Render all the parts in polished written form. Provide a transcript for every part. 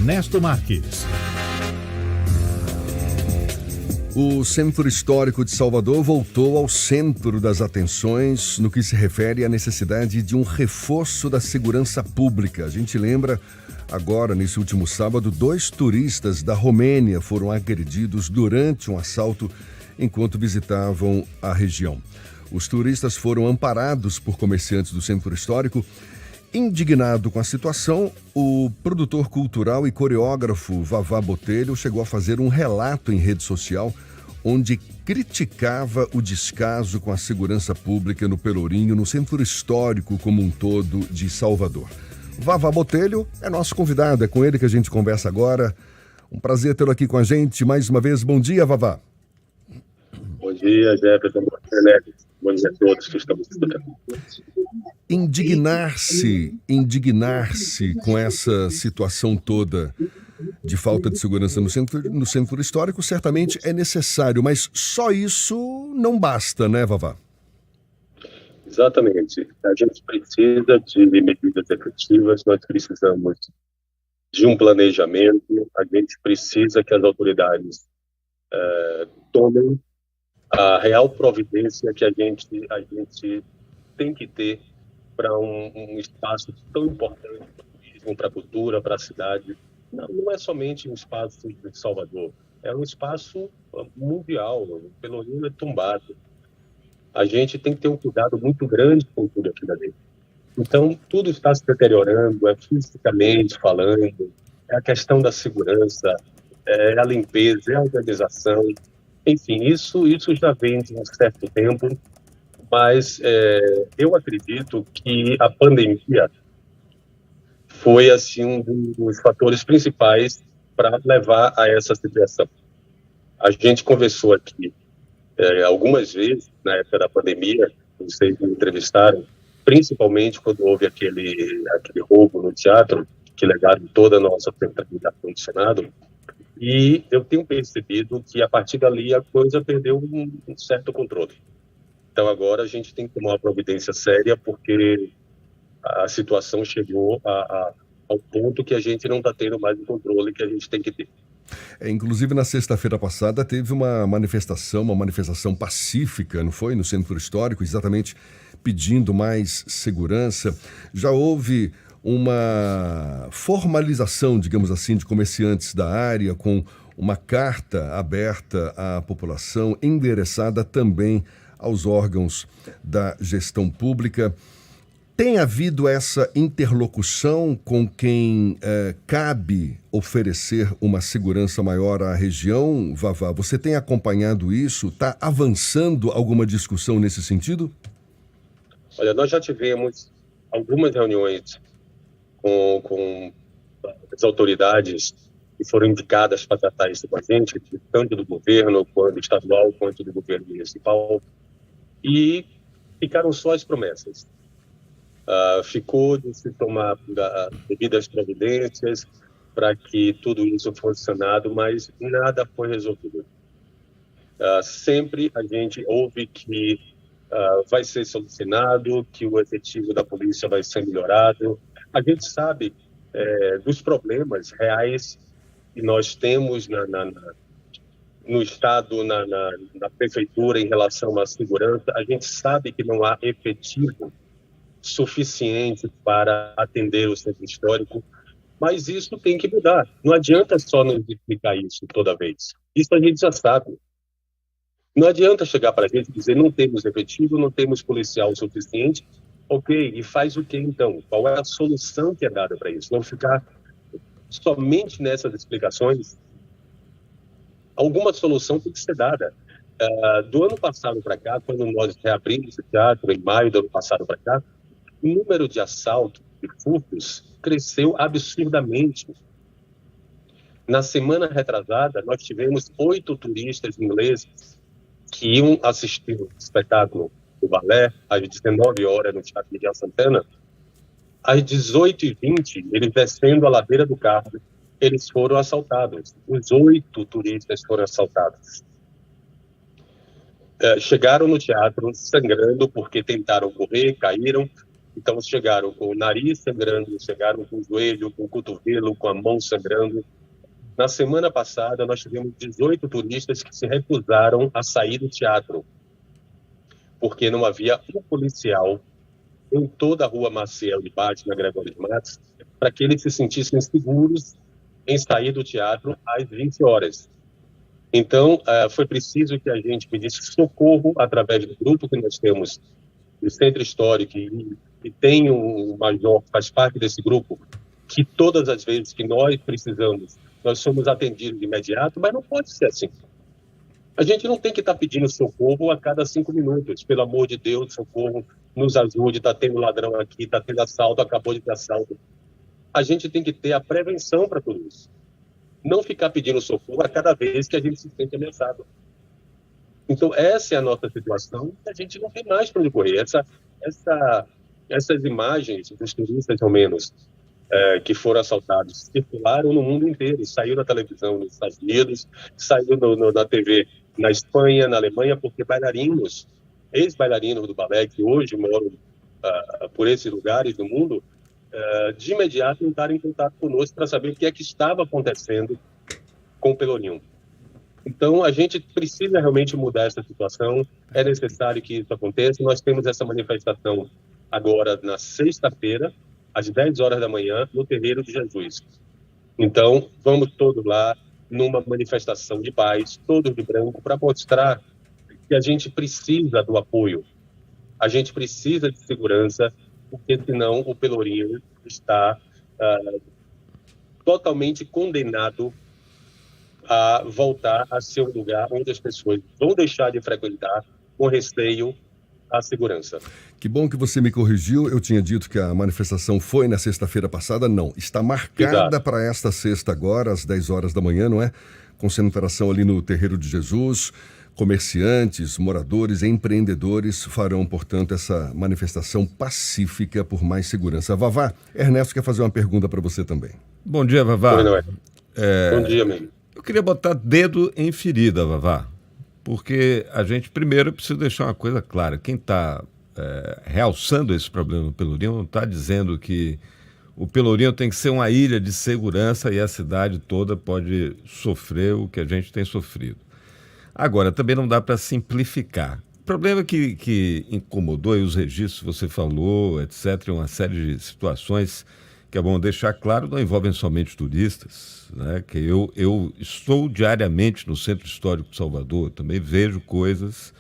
Ernesto Marques. O Centro Histórico de Salvador voltou ao centro das atenções no que se refere à necessidade de um reforço da segurança pública. A gente lembra agora, nesse último sábado, 2 turistas da Romênia foram agredidos durante um assalto enquanto visitavam a região. Os turistas foram amparados por comerciantes do Centro Histórico. Indignado com a situação, o produtor cultural e coreógrafo Vavá Botelho chegou a fazer um relato em rede social onde criticava o descaso com a segurança pública no Pelourinho, no Centro Histórico como um todo de Salvador. Vavá Botelho é nosso convidado, é com ele que a gente conversa agora. Um prazer tê-lo aqui com a gente mais uma vez. Bom dia, Vavá. Bom dia, Jefferson. Bom dia a todos que estamos escutando. Indignar-se com essa situação toda de falta de segurança no centro histórico certamente é necessário, mas só isso não basta, né, Vavá? Exatamente. A gente precisa de medidas efetivas, nós precisamos de um planejamento, a gente precisa que as autoridades tomem a real providência que a gente tem que ter para um espaço tão importante para o turismo, para a cultura, para a cidade. Não é somente um espaço de Salvador, é um espaço mundial. O Pelourinho é tombado. A gente tem que ter um cuidado muito grande com tudo aquilo ali. Então, tudo está se deteriorando, fisicamente falando, é a questão da segurança, é a limpeza, é a organização. Enfim, isso já vem de um certo tempo, mas eu acredito que a pandemia foi assim um dos fatores principais para levar a essa situação. A gente conversou aqui algumas vezes na época da pandemia, vocês me entrevistaram, principalmente quando houve aquele roubo no teatro, que levaram toda a nossa centralização do Senado, e eu tenho percebido que a partir dali a coisa perdeu um certo controle. Então agora a gente tem que tomar uma providência séria, porque a situação chegou ao ponto que a gente não está tendo mais o controle que a gente tem que ter. Inclusive, na sexta-feira passada, teve uma manifestação pacífica, não foi? No Centro Histórico, exatamente pedindo mais segurança. Já houve uma formalização, digamos assim, de comerciantes da área, com uma carta aberta à população, endereçada também aos órgãos da gestão pública. Tem havido essa interlocução com quem cabe oferecer uma segurança maior à região, Vavá? Você tem acompanhado isso? Está avançando alguma discussão nesse sentido? Olha, nós já tivemos algumas reuniões com as autoridades que foram indicadas para tratar isso com a gente, tanto do governo, quanto estadual, quanto do governo municipal, e ficaram só as promessas. Ficou de se tomar devidas providências para que tudo isso fosse sanado, mas nada foi resolvido. Sempre a gente ouve que vai ser solucionado, que o efetivo da polícia vai ser melhorado. A gente sabe dos problemas reais que nós temos no Estado, na Prefeitura, em relação à segurança. A gente sabe que não há efetivo suficiente para atender o Centro Histórico, mas isso tem que mudar. Não adianta só nos explicar isso toda vez. Isso a gente já sabe. Não adianta chegar para a gente e dizer não temos efetivo, não temos policial suficiente. Ok, e faz o que então? Qual é a solução que é dada para isso? Não ficar somente nessas explicações. Alguma solução tem que ser dada. Do ano passado para cá, quando nós reabrimos o teatro, em maio do ano passado para cá, o número de assaltos e furtos cresceu absurdamente. Na semana retrasada, nós tivemos 8 turistas ingleses que iam assistir o espetáculo do balé às 19 horas no Teatro Miguel Santana. Às 18h20, eles descendo a ladeira do carro, eles foram assaltados. Os 8 turistas foram assaltados. Chegaram no teatro sangrando porque tentaram correr, caíram. Então, chegaram com o nariz sangrando, chegaram com o joelho, com o cotovelo, com a mão sangrando. Na semana passada, nós tivemos 18 turistas que se recusaram a sair do teatro, porque não havia um policial em toda a rua Maciel de Baixo, na Gregório de Matos, para que eles se sentissem seguros em sair do teatro às 20 horas. Então, foi preciso que a gente pedisse socorro através do grupo que nós temos do Centro Histórico, e tem um major que faz parte desse grupo, que todas as vezes que nós precisamos, nós somos atendidos de imediato, mas não pode ser assim. A gente não tem que estar pedindo socorro a cada 5 minutos. Pelo amor de Deus, socorro, nos ajude, está tendo ladrão aqui, está tendo assalto, acabou de ter assalto. A gente tem que ter a prevenção para tudo isso. Não ficar pedindo socorro a cada vez que a gente se sente ameaçado. Então, essa é a nossa situação, a gente não tem mais para onde correr. Essas imagens dos turistas, ao menos, que foram assaltados, circularam no mundo inteiro, saiu na televisão nos Estados Unidos, saiu na TV na Espanha, na Alemanha, porque bailarinos, ex-bailarinos do balé, que hoje moram por esses lugares do mundo, de imediato entraram em contato conosco para saber o que é que estava acontecendo com o Pelourinho. Então, a gente precisa realmente mudar essa situação, é necessário que isso aconteça. Nós temos essa manifestação agora na sexta-feira, às 10 horas da manhã, no Terreiro de Jesus. Então, vamos todos lá, numa manifestação de paz, todos de branco, para mostrar que a gente precisa do apoio, a gente precisa de segurança, porque senão o Pelourinho está totalmente condenado a voltar a ser um lugar onde as pessoas vão deixar de frequentar com receio à segurança. Que bom que você me corrigiu. Eu tinha dito que a manifestação foi na sexta-feira passada. Não, está marcada para esta sexta agora, às 10 horas da manhã, não é? Concentração ali no Terreiro de Jesus. Comerciantes, moradores, empreendedores farão, portanto, essa manifestação pacífica por mais segurança. Vavá, Ernesto quer fazer uma pergunta para você também. Bom dia, Vavá. Bom dia, amigo. Eu queria botar dedo em ferida, Vavá, porque a gente primeiro precisa deixar uma coisa clara. Quem está realçando esse problema no Pelourinho não está dizendo que o Pelourinho tem que ser uma ilha de segurança e a cidade toda pode sofrer o que a gente tem sofrido. Agora, também não dá para simplificar. O problema que incomodou, e os registros que você falou, etc., uma série de situações que é bom deixar claro, não envolvem somente turistas, né? Que eu estou diariamente no Centro Histórico de Salvador, também vejo coisas,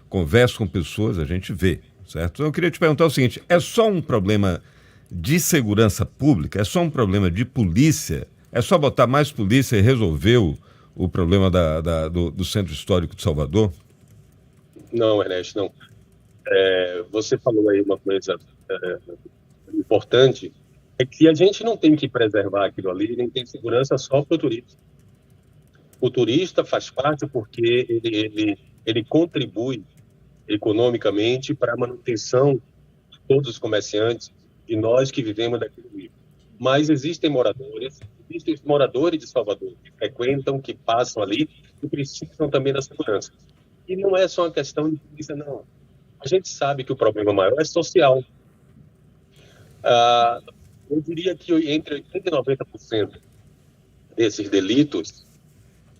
converso com pessoas, a gente vê, certo? Então, eu queria te perguntar o seguinte, é só um problema de segurança pública? É só um problema de polícia? É só botar mais polícia e resolver o problema do Centro Histórico de Salvador? Não, Ernesto, não. Você falou aí uma coisa importante, é que a gente não tem que preservar aquilo ali, nem tem segurança só para o turista. O turista faz parte porque ele contribui economicamente para a manutenção de todos os comerciantes e nós que vivemos daquilo ali. Mas existem os moradores de Salvador que frequentam, que passam ali e precisam também da segurança. E não é só uma questão de polícia, não. A gente sabe que o problema maior é social. Eu diria que entre 80% e 90% desses delitos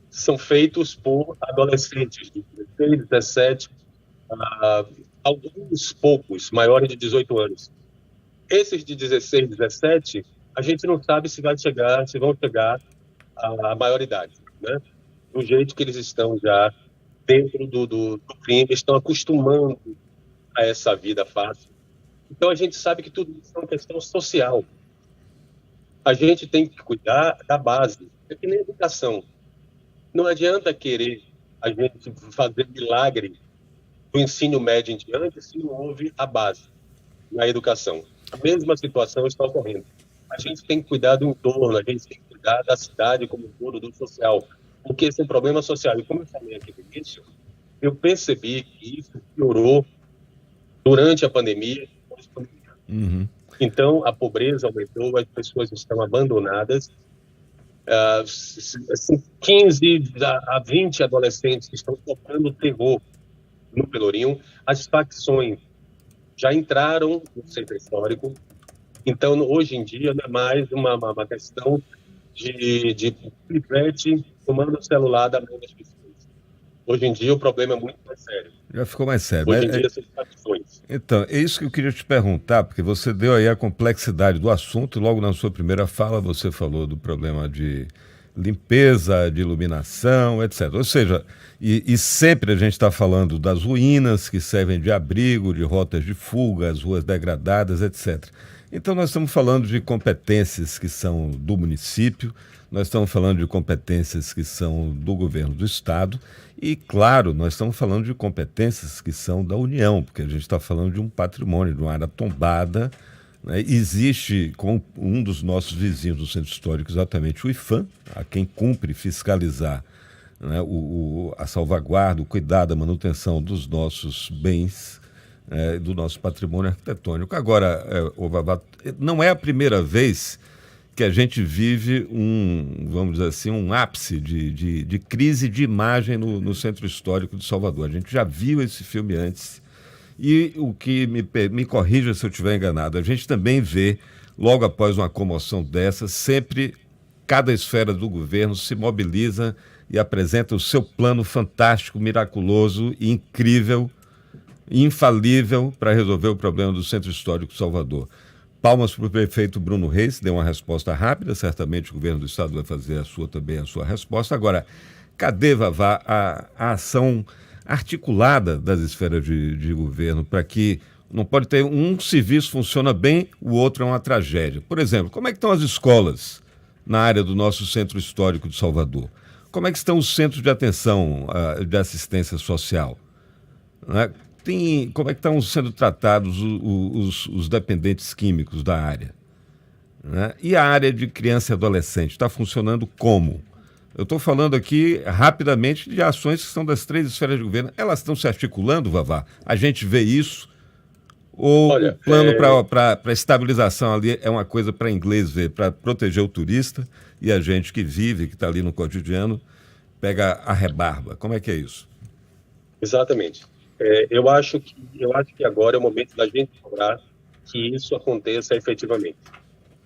são feitos por adolescentes de 16, 17, alguns poucos maiores de 18 anos. Esses de 16, 17, a gente não sabe se vão chegar à maioridade, né? Do jeito que eles estão já dentro do crime, estão acostumando a essa vida fácil. Então, a gente sabe que tudo isso é uma questão social. A gente tem que cuidar da base. É que nem educação. Não adianta querer a gente fazer milagre do ensino médio em diante se não houve a base na educação. A mesma situação está ocorrendo. A gente tem que cuidar do entorno, a gente tem que cuidar da cidade como um todo, do social, porque esse é um problema social. E como eu falei aqui no início, eu percebi que isso piorou durante a pandemia. Uhum. Então, a pobreza aumentou, as pessoas estão abandonadas. 15 a 20 adolescentes que estão tocando terror no Pelourinho. As facções já entraram no centro histórico. Então, hoje em dia, não é mais uma questão de pivete tomando o celular da mão das pessoas. Hoje em dia, o problema é muito mais sério. Já ficou mais sério. Hoje em dia, são facções. Então, é isso que eu queria te perguntar, porque você deu aí a complexidade do assunto, e logo na sua primeira fala você falou do problema de limpeza, de iluminação, etc. Ou seja, e sempre a gente está falando das ruínas que servem de abrigo, de rotas de fuga, as ruas degradadas, etc. Então nós estamos falando de competências que são do município, nós estamos falando de competências que são do governo do estado e, claro, nós estamos falando de competências que são da União, porque a gente está falando de um patrimônio, de uma área tombada, né? Existe, com um dos nossos vizinhos do Centro Histórico, exatamente o IPHAN, a quem cumpre fiscalizar, né, a salvaguarda, o cuidado, a manutenção dos nossos bens, do nosso patrimônio arquitetônico. Agora, Vavá, não é a primeira vez que a gente vive vamos dizer assim, um ápice de crise de imagem no Centro Histórico de Salvador. A gente já viu esse filme antes. E o que me corrija se eu estiver enganado, a gente também vê, logo após uma comoção dessa, sempre cada esfera do governo se mobiliza e apresenta o seu plano fantástico, miraculoso e incrível, infalível para resolver o problema do Centro Histórico de Salvador. Palmas para o prefeito Bruno Reis, deu uma resposta rápida, certamente o governo do estado vai fazer também a sua resposta. Agora, cadê, Vavá, a ação articulada das esferas de governo para que não pode ter um serviço funciona bem, o outro é uma tragédia? Por exemplo, como é que estão as escolas na área do nosso Centro Histórico de Salvador? Como é que estão os centros de atenção de assistência social? Né? Como é que estão sendo tratados os dependentes químicos da área? Né? E a área de criança e adolescente está funcionando como? Eu estou falando aqui rapidamente de ações que são das 3 esferas de governo. Elas estão se articulando, Vavá? A gente vê isso? Ou o plano para estabilização ali é uma coisa para inglês ver, para proteger o turista e a gente que vive, que está ali no cotidiano, pega a rebarba? Como é que é isso? Exatamente. Eu acho que agora é o momento da gente cobrar que isso aconteça efetivamente,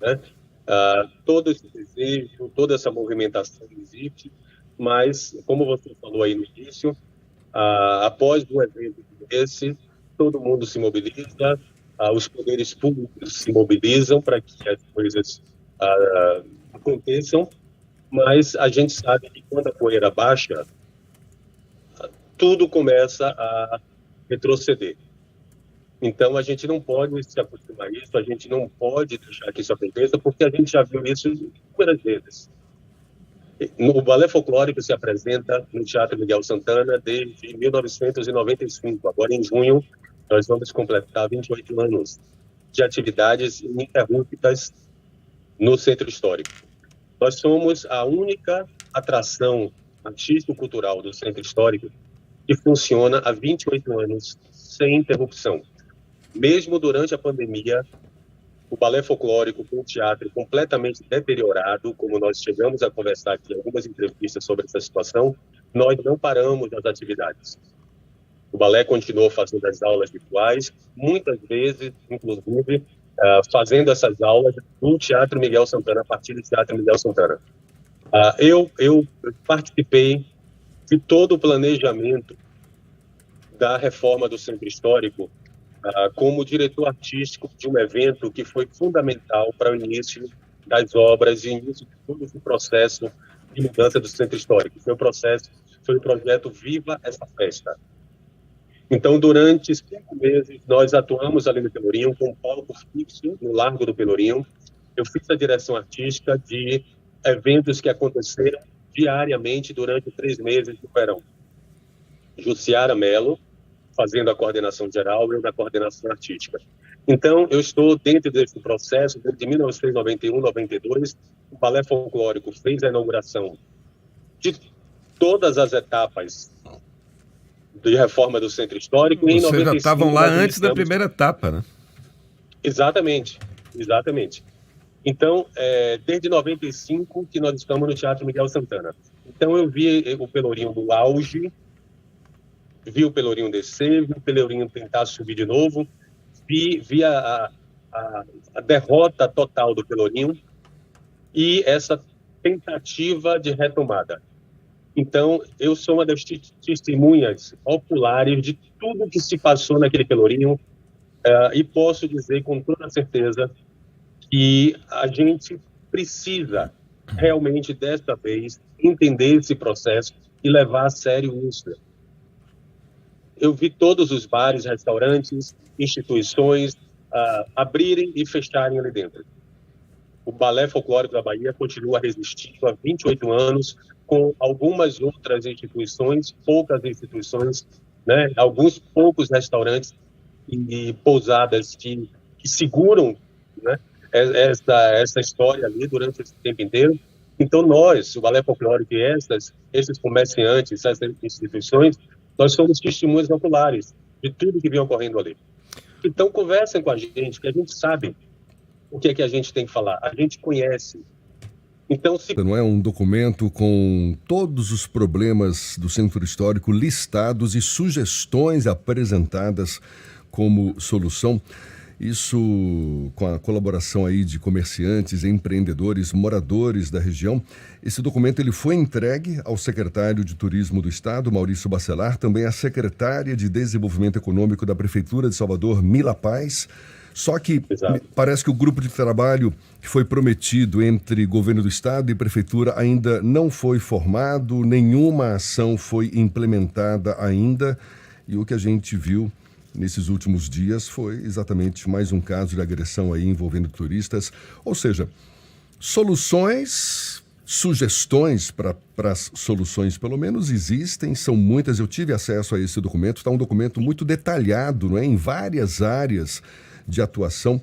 né? Todo esse desejo, toda essa movimentação existe, mas, como você falou aí no início, após um evento desse, todo mundo se mobiliza, os poderes públicos se mobilizam para que as coisas aconteçam, mas a gente sabe que quando a poeira baixa, tudo começa a retroceder. Então, a gente não pode se acostumar a isso, a gente não pode deixar que isso aconteça, porque a gente já viu isso inúmeras vezes. O balé folclórico se apresenta no Teatro Miguel Santana desde 1995. Agora, em junho, nós vamos completar 28 anos de atividades ininterruptas no Centro Histórico. Nós somos a única atração artístico-cultural do Centro Histórico que funciona há 28 anos sem interrupção. Mesmo durante a pandemia, o balé folclórico com o teatro completamente deteriorado, como nós chegamos a conversar aqui em algumas entrevistas sobre essa situação, nós não paramos as atividades. O balé continuou fazendo as aulas virtuais, muitas vezes, inclusive, fazendo essas aulas no Teatro Miguel Santana, a partir do Teatro Miguel Santana. Eu participei de todo o planejamento da reforma do Centro Histórico como diretor artístico de um evento que foi fundamental para o início das obras e início de todo esse processo de mudança do Centro Histórico. Foi o projeto Viva Essa Festa. Então, durante 5 meses, nós atuamos ali no Pelourinho com um palco fixo no Largo do Pelourinho. Eu fiz a direção artística de eventos que aconteceram diariamente durante 3 meses do verão. Jussiara Mello fazendo a coordenação geral e eu na coordenação artística. Então, eu estou dentro desse processo desde 1991, 92. O Balé Folclórico fez a inauguração de todas as etapas de reforma do Centro Histórico. Vocês já estavam lá antes da primeira etapa, né? Exatamente. Então, desde 95 que nós estamos no Teatro Miguel Santana. Então, eu vi o Pelourinho do auge, vi o Pelourinho descer, vi o Pelourinho tentar subir de novo, vi a derrota total do Pelourinho e essa tentativa de retomada. Então, eu sou uma das testemunhas oculares de tudo que se passou naquele Pelourinho, e posso dizer com toda certeza que a gente precisa realmente, desta vez, entender esse processo e levar a sério isso. Eu vi todos os bares, restaurantes, instituições abrirem e fecharem ali dentro. O Balé Folclórico da Bahia continua resistindo há 28 anos, com algumas outras instituições, poucas instituições, né? Alguns poucos restaurantes e pousadas que seguram, né, essa história ali durante esse tempo inteiro. Então nós, o Balé Folclórico e esses comerciantes, essas instituições, nós somos testemunhas oculares de tudo que vem ocorrendo ali. Então conversem com a gente, que a gente sabe o que é que a gente tem que falar. A gente conhece. Então, Não é um documento com todos os problemas do Centro Histórico listados e sugestões apresentadas como solução. Isso com a colaboração aí de comerciantes, empreendedores, moradores da região. Esse documento ele foi entregue ao secretário de Turismo do Estado, Maurício Bacelar, também à secretária de Desenvolvimento Econômico da Prefeitura de Salvador, Mila Paz. Só que parece que o grupo de trabalho que foi prometido entre governo do estado e prefeitura ainda não foi formado, nenhuma ação foi implementada ainda, e o que a gente viu nesses últimos dias foi exatamente mais um caso de agressão aí envolvendo turistas. Ou seja, sugestões para as soluções pelo menos existem, são muitas. Eu tive acesso a esse documento, está um documento muito detalhado, não é? Em várias áreas de atuação.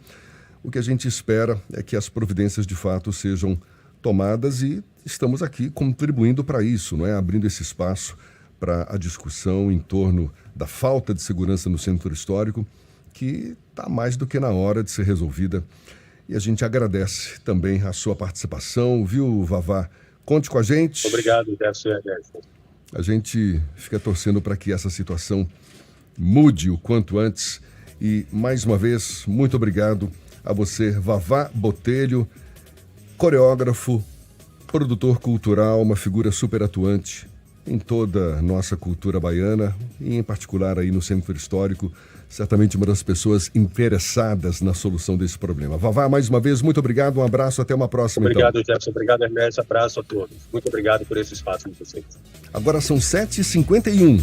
O que a gente espera é que as providências de fato sejam tomadas e estamos aqui contribuindo para isso, não é? Abrindo esse espaço para a discussão em torno da falta de segurança no centro histórico, que está mais do que na hora de ser resolvida. E a gente agradece também a sua participação, viu, Vavá? Conte com a gente. Obrigado, Gerson. A gente fica torcendo para que essa situação mude o quanto antes. E, mais uma vez, muito obrigado a você, Vavá Botelho, coreógrafo, produtor cultural, uma figura super atuante em toda a nossa cultura baiana e, em particular, aí no Centro Histórico, certamente uma das pessoas interessadas na solução desse problema. Vavá, mais uma vez, muito obrigado, um abraço, até uma próxima. Obrigado, então. Jefferson. Obrigado, Ernesto. Abraço a todos. Muito obrigado por esse espaço de vocês. Agora são 7h51.